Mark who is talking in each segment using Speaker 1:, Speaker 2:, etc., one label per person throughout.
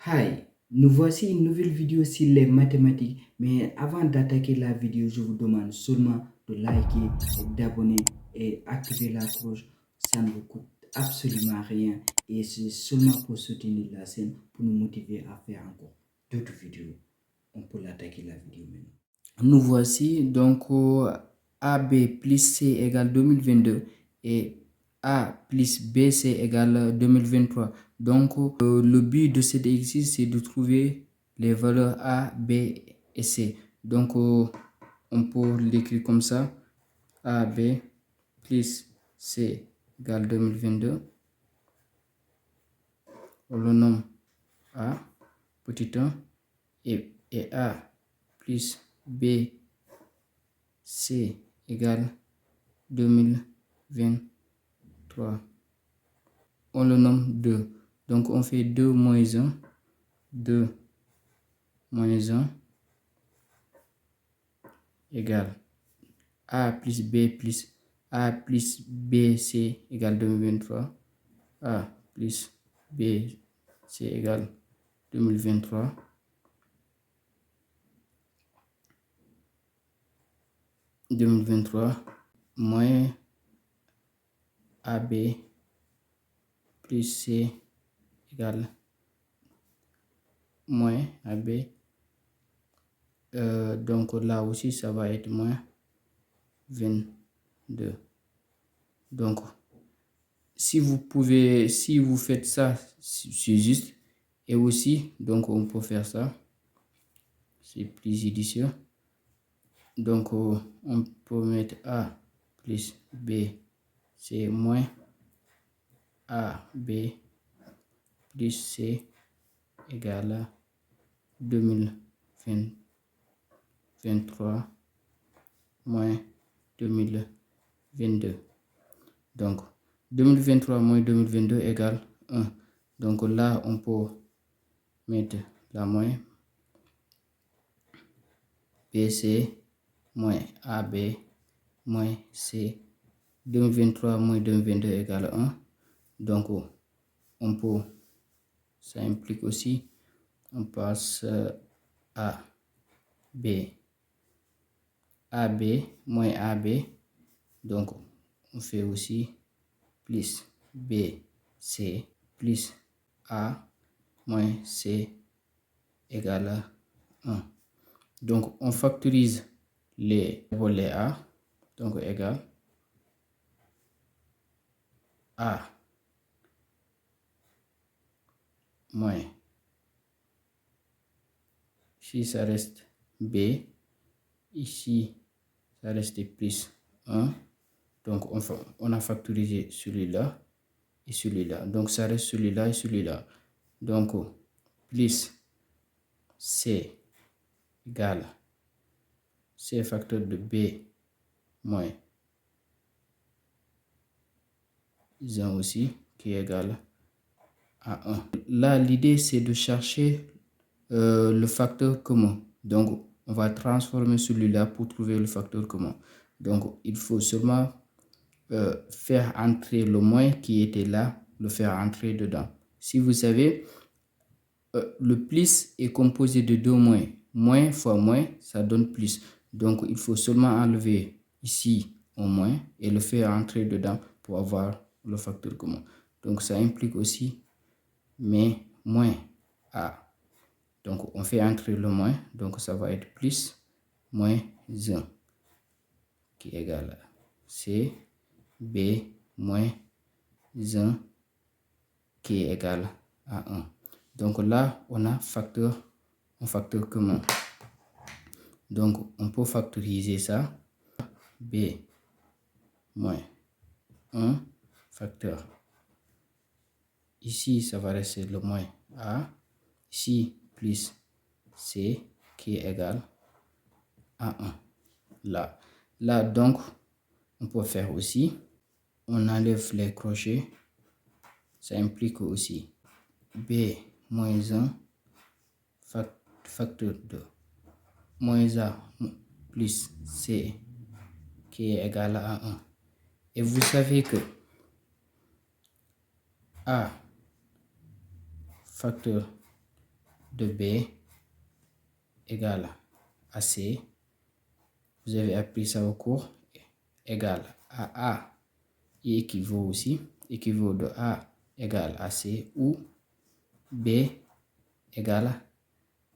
Speaker 1: Hi, nous voici une nouvelle vidéo sur les mathématiques. Mais avant d'attaquer la vidéo, je vous demande seulement de liker, d'abonner et activer la cloche. Ça ne vous coûte absolument rien et c'est seulement pour soutenir la chaîne, pour nous motiver à faire encore d'autres vidéos. On peut l'attaquer la vidéo maintenant. Nous voici donc au AB plus C égale 2022 et A plus BC égale 2023. Donc, le but de cet exercice, c'est de trouver les valeurs A, B et C. Donc, on peut l'écrire comme ça. AB plus C égale 2022. On le nomme A, petit 1, et A plus B, C égale 2023. On le nomme 2. Donc, on fait 2 moins 1. 2 moins 1 égale A plus B plus A plus BC égale 2023. A plus BC égale 2023. Moins AB plus C égale moins AB. Donc là aussi, ça va être moins 22. Donc, si vous faites ça, c'est juste. Et aussi, donc on peut faire ça. C'est plus judicieux. Donc, on peut mettre A plus B, c'est moins A, B plus C égale à 2023 moins 2022. Donc, 2023 moins 2022 égale 1. Donc là, on peut mettre la moins BC moins AB moins C. 2023 moins 2022 égale 1. Donc, on peut, ça implique aussi, on passe à B. AB moins AB. Donc, on fait aussi plus B, C, plus A moins C égale à 1. Donc, on factorise les volets A. Donc, égale A moins, ici ça reste B, ici ça reste plus 1. Donc, on a factorisé celui-là et celui-là. Donc, ça reste celui-là et celui-là. Donc, plus C égale C facteur de B moins 1 aussi, qui est égal à 1. Là, l'idée, c'est de chercher le facteur commun. Donc, on va transformer celui-là pour trouver le facteur commun. Donc, il faut seulement faire entrer le moins qui était là, le faire entrer dedans. Si vous savez, le plus est composé de deux moins. Moins fois moins, ça donne plus. Donc, il faut seulement enlever ici au moins et le faire entrer dedans pour avoir le facteur commun. Donc, ça implique aussi mais moins A. Donc, on fait entrer le moins. Donc, ça va être plus moins 1 qui est égal à C, B, moins 1 qui est égal à 1. Donc là, on a un facteur commun. Donc, on peut factoriser ça. B moins 1 facteur. Ici, ça va rester le moins A. Ici, plus C qui est égal à 1. Là, donc, on peut faire aussi. On enlève les crochets. Ça implique aussi B moins 1 facteur de moins A plus C qui est égal à 1. Et vous savez que A facteur de B égale à C. Vous avez appris ça au cours. Égale à A et équivaut de A égale à C ou B égale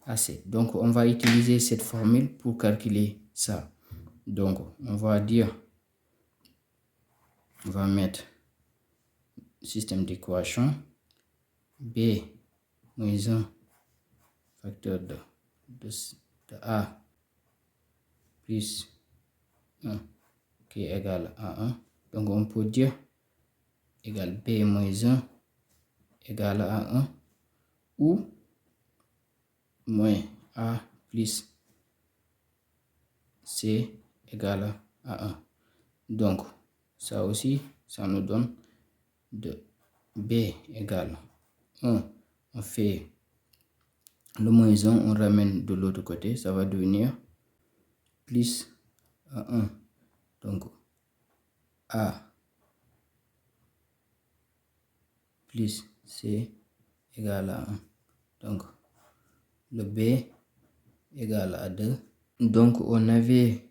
Speaker 1: à C. Donc, on va utiliser cette formule pour calculer ça. Donc, on va mettre système d'équation B moins 1 facteur de A plus 1 qui est égal à 1. Donc, on peut dire égal B moins 1 égal à 1 ou moins A plus C égal à 1. Donc, ça aussi, ça nous donne de B égale 1. On fait le moins 1, on ramène de l'autre côté, ça va devenir plus 1. Donc, A plus C égale à 1. Donc, le B égale à 2. Donc, on avait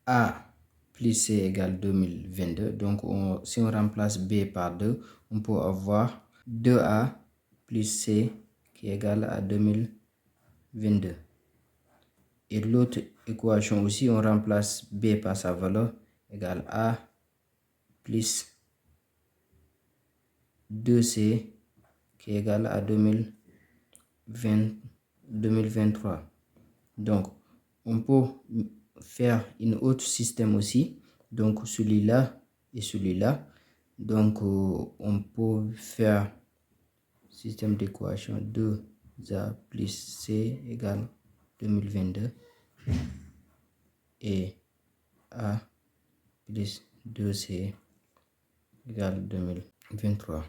Speaker 1: A plus C égale 2022. Donc, si on remplace B par 2, on peut avoir 2A plus C qui est égal à 2022. Et l'autre équation aussi, on remplace B par sa valeur égale A plus 2C qui est égal à 2023. Donc, on peut faire un autre système aussi. Donc, celui-là et celui-là. Donc, on peut faire système d'équation 2A plus C égale 2022 et A plus 2C égale 2023.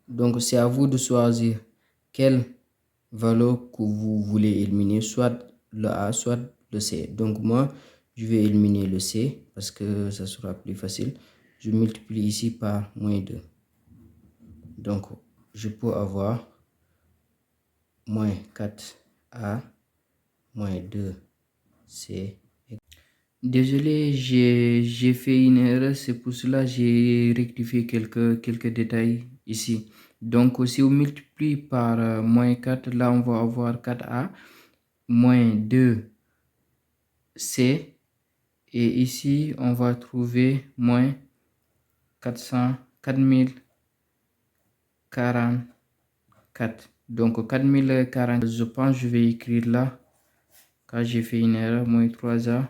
Speaker 1: Donc, c'est à vous de choisir quelle valeur que vous voulez éliminer, soit le A, soit le C. Donc, moi, je vais éliminer le C parce que ça sera plus facile. Je multiplie ici par moins 2. Donc, je peux avoir moins 4A moins 2C. Désolé, j'ai fait une erreur, c'est pour cela que j'ai rectifié quelques détails ici. Donc, si on multiplie par moins 4, là on va avoir 4A moins 2C. Et ici, on va trouver moins 4044. Donc, 4040, je pense que je vais écrire là, car j'ai fait une erreur, moins 3A.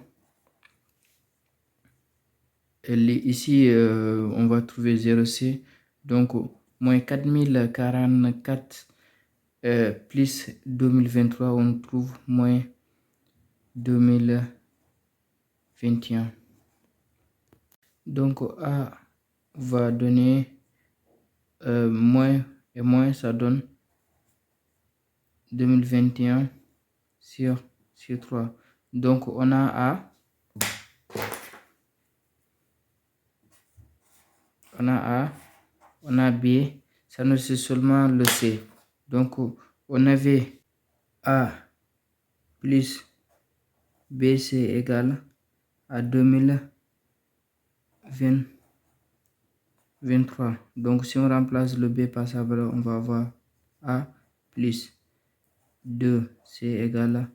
Speaker 1: Ici, on va trouver 0C. Donc, moins 4044 plus 2023, on trouve moins 2021. Donc, A va donner moins et moins, ça donne 2021 sur 3. Donc, on a A. On a B, ça nous c'est seulement le C. Donc, on avait A plus BC égale à 2023. Donc, si on remplace le B par sa valeur, on va avoir A plus 2C égale à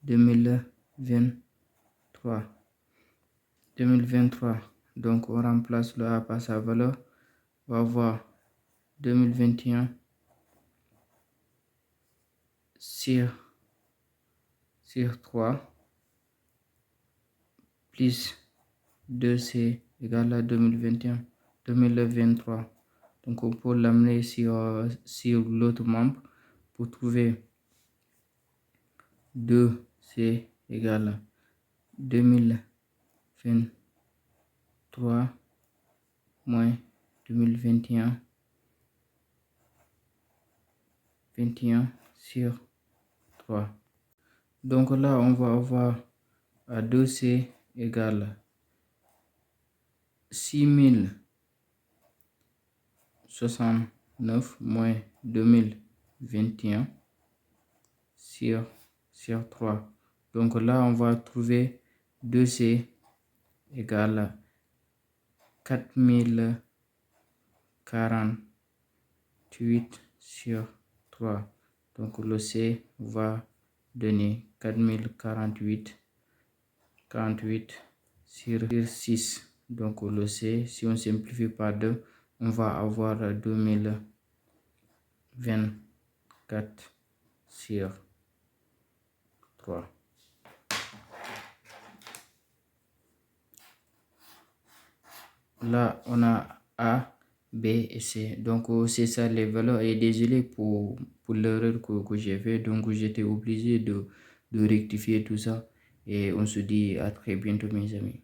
Speaker 1: 2023. Donc, on remplace le A par sa valeur. On va avoir 2021 sur 3 plus 2C égale à 2023. Donc, on peut l'amener sur l'autre membre pour trouver 2C égale à 2023 moins 2021 sur 3. Donc là, on va avoir à 2C égale 6069 moins 2021 sur 3. Donc là, on va trouver 2C égale 4048 sur 3. Donc le C va donner 4048 sur 6. Donc le C, si on simplifie par 2, on va avoir 2024 sur 3. Là, on a A, B et C. Donc, c'est ça les valeurs. Et désolé pour l'erreur que j'ai fait. Donc, j'étais obligé de rectifier tout ça. Et on se dit à très bientôt, mes amis.